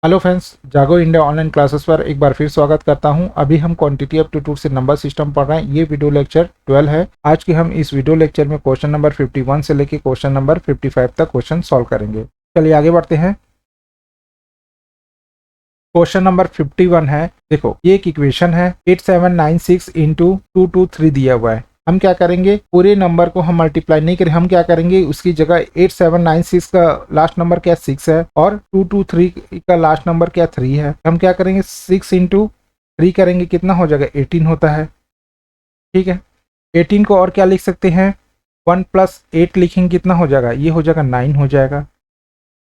Hello friends, जागो India online classes पर एक बार फिर स्वागत करता हूं। अभी हम क्वांटिटी एप्टीट्यूड से नंबर सिस्टम पढ़ रहे हैं। ये वीडियो लेक्चर 12 है। आज के हम इस वीडियो लेक्चर में क्वेश्चन नंबर 51 से लेके क्वेश्चन नंबर 55 तक क्वेश्चन सॉल्व करेंगे। चलिए आगे बढ़ते हैं। क्वेश्चन नंबर 51 है। देखो, ये एक इक्वेशन है 8796 इंटू 223 दिया हुआ है। हम क्या करेंगे, पूरे नंबर को हम मल्टीप्लाई नहीं करें, हम क्या करेंगे उसकी जगह 8796 का लास्ट नंबर क्या 6 है और 223 का लास्ट नंबर क्या 3 है। हम क्या करेंगे 6 इंटू 3 करेंगे, कितना हो जाएगा 18 होता है। ठीक है, 18 को और क्या लिख सकते हैं, 1 प्लस 8 लिखेंगे, कितना हो जाएगा, ये हो जाएगा 9 हो जाएगा।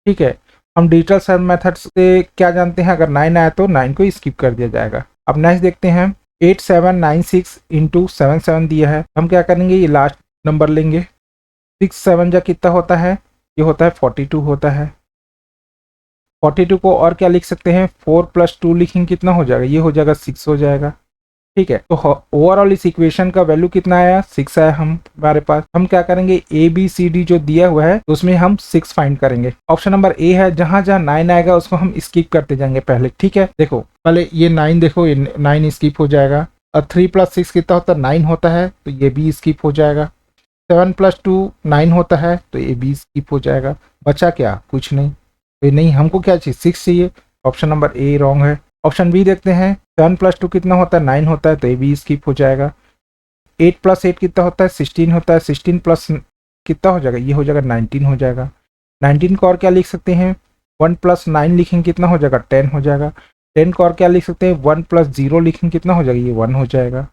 ठीक है, हम डिजिटल सम मेथड से क्या जानते हैं, अगर 9 आया तो 9 को स्किप कर दिया जाएगा। अब नेक्स्ट देखते हैं, 8796 इंटू 77 दिया है। हम क्या करेंगे, ये लास्ट नंबर लेंगे। 6 7 जा कितना होता है, ये होता है 42 होता है। 42 को और क्या लिख सकते हैं, 4 प्लस 2 लिखेंगे, कितना हो जाएगा, ये हो जाएगा 6 हो जाएगा। ठीक है, तो ओवरऑल इस इक्वेशन का वैल्यू कितना आया, 6 आया हमारे पास। हम क्या करेंगे, ए बी सी डी जो दिया हुआ है उसमें हम 6 फाइंड करेंगे। ऑप्शन नंबर ए है, जहां जहां 9 आएगा उसको हम स्किप करते जाएंगे पहले। ठीक है, देखो पहले ये 9, देखो ये 9 स्किप हो जाएगा। और 3 प्लस 6 कितना होता है, 9 होता है, तो ये भी स्किप हो जाएगा। 7 प्लस 2 9 होता है, तो ये भी स्किप हो जाएगा। बचा क्या, कुछ नहीं। तो नहीं, हमको क्या चाहिए, 6 चाहिए। ऑप्शन नंबर ए रॉन्ग है। ऑप्शन बी देखते हैं, 7 प्लस 2 कितना होता है, 9 होता है, तो ये भी स्किप हो जाएगा। 8 प्लस 8 कितना होता है, 16 होता है, 16 प्लस कितना हो जाएगा, ये हो जाएगा 19 हो जाएगा। 19 को और क्या लिख सकते हैं, 1 प्लस 9 लिखेंगे, कितना हो जाएगा 10 हो जाएगा। 10 को और क्या लिख सकते हैं, 1 प्लस 0 लिखेंगे, कितना हो जाएगा, ये 1 हो जाएगा।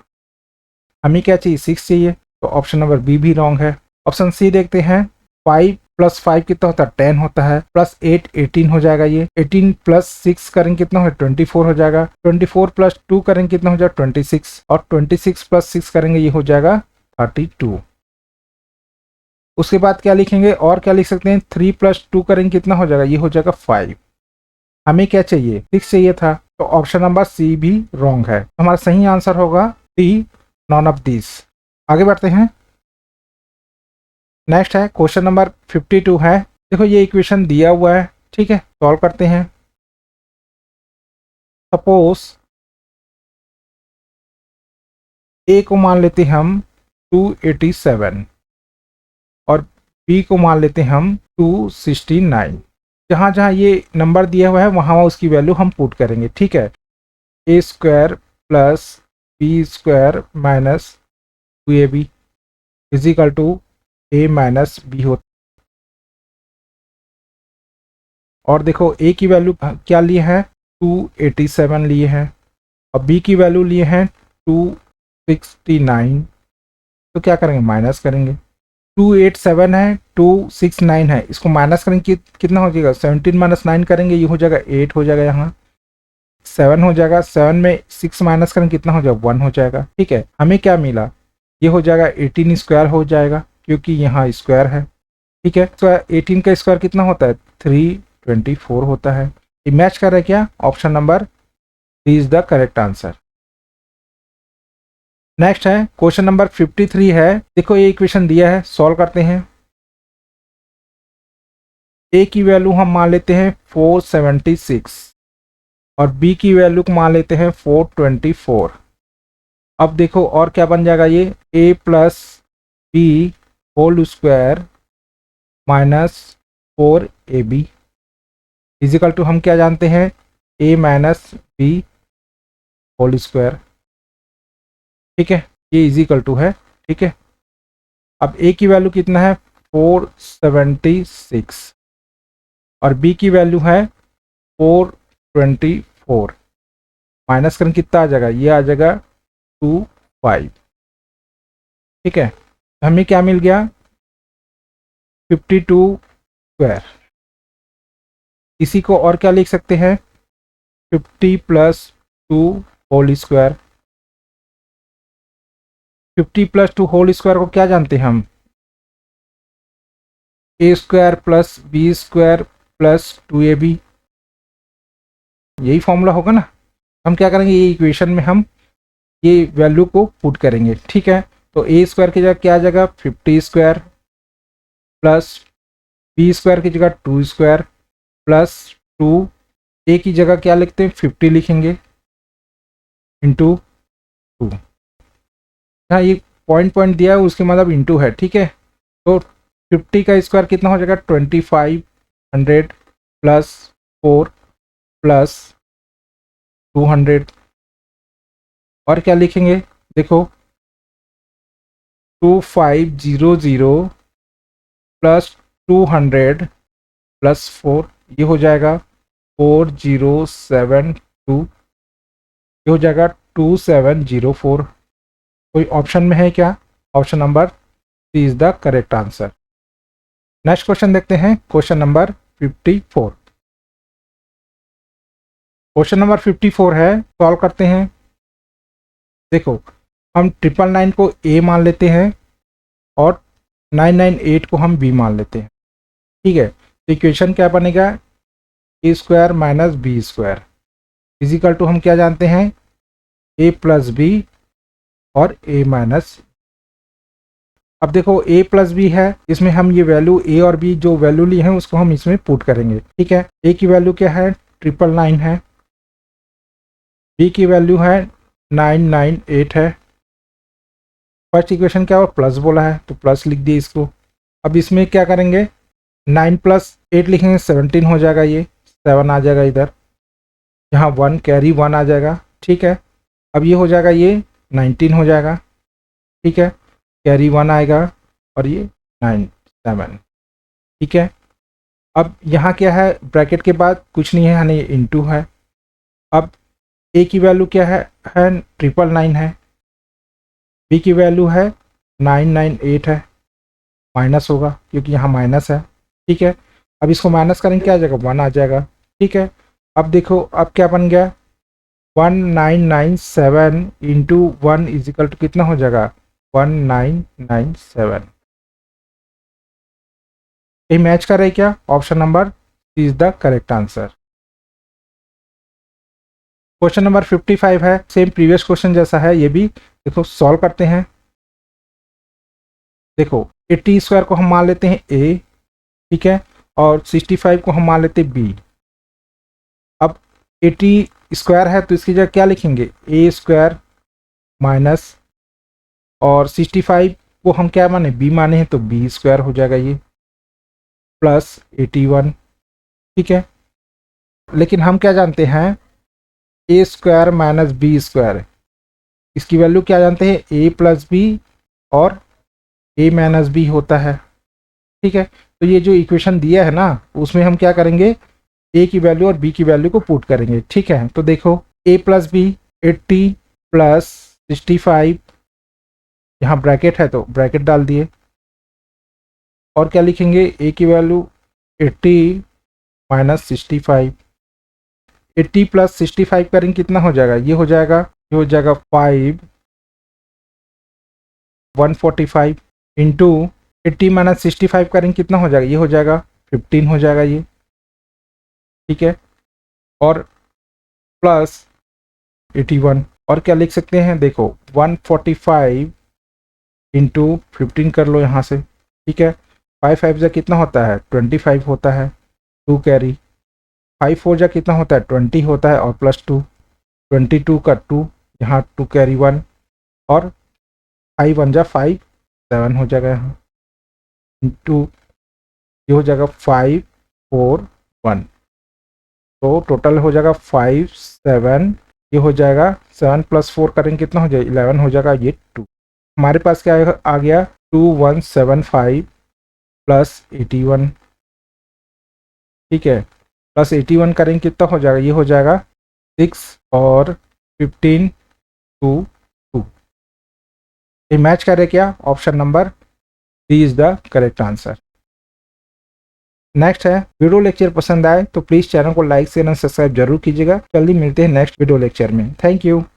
हमें क्या चाहिए, 6 चाहिए, तो ऑप्शन नंबर बी भी रॉन्ग है। ऑप्शन सी देखते हैं, 5 प्लस 5 कितना होता है, 10 होता है, प्लस 8 18 हो जाएगा। ये 18 प्लस 6 करेंगे, कितना हो जाएगा 24 हो जाएगा। 24 प्लस 2 करेंगे, कितना हो जाएगा 26, और 26 प्लस 6 करेंगे, ये हो जाएगा 32। उसके बाद क्या लिखेंगे, और क्या लिख सकते हैं, 3 प्लस 2 करेंगे, कितना हो जाएगा, ये हो जाएगा 5। हमें क्या चाहिए, 6 चाहिए था, तो ऑप्शन नंबर सी भी रॉन्ग है। हमारा सही आंसर होगा डी, नॉन ऑफ दिस। आगे बढ़ते हैं। नेक्स्ट है क्वेश्चन नंबर 52 है। देखो ये इक्वेशन दिया हुआ है, ठीक है, सॉल्व करते हैं। सपोज ए को मान लेते हम 287 और बी को मान लेते हम 269। जहाँ जहाँ ये नंबर दिया हुआ है वहाँ उसकी वैल्यू हम पुट करेंगे। ठीक है, A square plus B square minus 2ab equal to A minus B होता। और देखो ए की वैल्यू क्या लिए हैं, 287 लिए हैं, और बी की वैल्यू लिए हैं 269। तो क्या करेंगे, माइनस करेंगे। 287 है, 269 है, इसको माइनस करेंगे, कितना हो जाएगा, 17 माइनस 9 करेंगे, ये हो जाएगा 8 हो जाएगा। यहाँ 7 हो जाएगा, 7 में 6 माइनस करेंगे, कितना हो जाएगा 1 हो जाएगा। ठीक है, हमें क्या मिला, ये हो जाएगा 18 स्क्वायर हो जाएगा, क्योंकि यहाँ स्क्वायर है। ठीक है, तो 18 का स्क्वायर कितना होता है, 324 होता है। ये मैच कर रहा है क्या, option number D is the correct answer. Next है क्वेश्चन नंबर 53 है। देखो ये इक्वेशन दिया है, सॉल्व करते हैं। ए की वैल्यू हम मान लेते हैं 476 और बी की वैल्यू को मान लेते हैं 424। अब देखो और क्या बन जाएगा, ये A plus B whole square minus 4ab equal to हम क्या जानते हैं, A minus B whole square. ठीक है, ये इजिकल टू है। ठीक है, अब ए की वैल्यू कितना है 476 और बी की वैल्यू है 424। माइनस करें कितना आ जाएगा, ये आ जाएगा 25। ठीक है, हमें क्या मिल गया, 52 स्क्वायर। इसी को और क्या लिख सकते हैं, 50 plus 2 whole square. 50 plus 2 whole square को क्या जानते हैं हम, A square plus B square plus 2ab, यही फॉर्मूला होगा ना। हम क्या करेंगे, ये इक्वेशन में हम ये वैल्यू को पुट करेंगे। ठीक है, तो ए स्क्वायर की जगह क्या आ जाएगा, 50 स्क्वायर प्लस बी स्क्वायर की जगह 2 स्क्वायर प्लस 2 ए की जगह क्या लिखते हैं, 50 लिखेंगे इंटू 2। हाँ, ये पॉइंट पॉइंट दिया है उसके मतलब इंटू है, ठीक है। तो 50 का स्क्वायर कितना हो जाएगा, 2500 प्लस 4 प्लस 200। और क्या लिखेंगे, देखो 2500 प्लस 200 प्लस 4, ये हो जाएगा 4072, ये हो जाएगा 2704। कोई ऑप्शन में है क्या, option number C is the correct answer. Next question देखते हैं, क्वेश्चन नंबर 54। क्वेश्चन नंबर 54 है, सॉल्व करते हैं। देखो हम 999 को ए मान लेते हैं और 998 को हम बी मान लेते हैं, ठीक है। तो इक्वेशन क्या बनेगा, A square minus B square is equal to हम क्या जानते हैं, ए प्लस बी और ए माइनस। अब देखो ए प्लस बी है, इसमें हम ये वैल्यू ए और बी जो वैल्यू ली है उसको हम इसमें पुट करेंगे, ठीक है। ए की वैल्यू क्या है, 999 है, बी की वैल्यू है 998 है। फर्स्ट इक्वेशन क्या हुआ, प्लस बोला है तो प्लस लिख दिए इसको। अब इसमें क्या करेंगे, 9 प्लस 8 लिखेंगे, 17 हो जाएगा, ये 7 आ जाएगा इधर, यहाँ 1 कैरी 1 आ जाएगा, ठीक है। अब ये हो जाएगा, ये 19 हो जाएगा, ठीक है, कैरी 1 आएगा और ये 9 7, ठीक है। अब यहाँ क्या है, ब्रैकेट के बाद कुछ नहीं है, यानी इनटू है। अब ए की वैल्यू क्या है 999 है, बी की वैल्यू है 998 है, माइनस होगा क्योंकि यहाँ माइनस है, ठीक है। अब इसको माइनस करेंगे क्या आ जाएगा, 1 आ जाएगा, ठीक है। अब देखो अब क्या बन गया, 1997 इंटू 1 इजिकल टू कितना हो जाएगा, 1997। ये मैच कर रहे क्या, option number C is the correct answer. Question number 55 है, सेम प्रीवियस क्वेश्चन जैसा है ये भी। देखो सॉल्व करते हैं। देखो 80 स्क्वायर को हम मान लेते हैं ए, ठीक है, और 65 को हम मान लेते हैं बी। अब 80 स्क्वायर है तो इसकी जगह क्या लिखेंगे, ए स्क्वायर माइनस, और 65 को हम क्या माने, बी माने हैं तो बी स्क्वायर हो जाएगा ये, प्लस 81, ठीक है। लेकिन हम क्या जानते हैं, ए स्क्वायर माइनस बी स्क्वायर, इसकी वैल्यू क्या जानते हैं, ए प्लस बी और ए माइनस बी होता है, ठीक है। तो ये जो इक्वेशन दिया है ना उसमें हम क्या करेंगे, ए की वैल्यू और बी की वैल्यू को पुट करेंगे, ठीक है। तो देखो ए प्लस बी 80 प्लस 65, यहाँ ब्रैकेट है तो ब्रैकेट डाल दिए, और क्या लिखेंगे, ए की वैल्यू 80 माइनस 65, 80 प्लस 65 करेंगे कितना हो जाएगा, ये हो जाएगा, ये हो जाएगा 5 145 इंटू 80 माइनस 65 करेंगे कितना हो जाएगा, ये हो जाएगा 15 हो जाएगा ये, ठीक है। और प्लस 81, और क्या लिख सकते हैं, देखो 145 इंटू 15 कर लो यहाँ से, ठीक है। 5 5 जा कितना होता है, 25 होता है, 2 कैरी, 5 4 जा कितना होता है, 20 होता है, और प्लस 2, 22 का 2, यहाँ 2 कैरी 1, और 5 1 जा 5 7 हो जाएगा यहाँ, इंटू ये हो जाएगा 5 4 1, तो टोटल हो जाएगा 5 7, ये हो जाएगा 7 प्लस 4 करेंगे कितना हो जाएगा, 11 हो जाएगा, ये 2। हमारे पास क्या आ गया, 2175 प्लस 81, ठीक है, प्लस 81 करेंगे कितना हो जाएगा, ये हो जाएगा 6 और 15 2 2। ये मैच करे क्या, option number D is the correct answer. Next है, वीडियो लेक्चर पसंद आए तो प्लीज़ चैनल को लाइक शेयर एंड सब्सक्राइब जरूर कीजिएगा। जल्दी मिलते हैं नेक्स्ट वीडियो लेक्चर में, थैंक यू।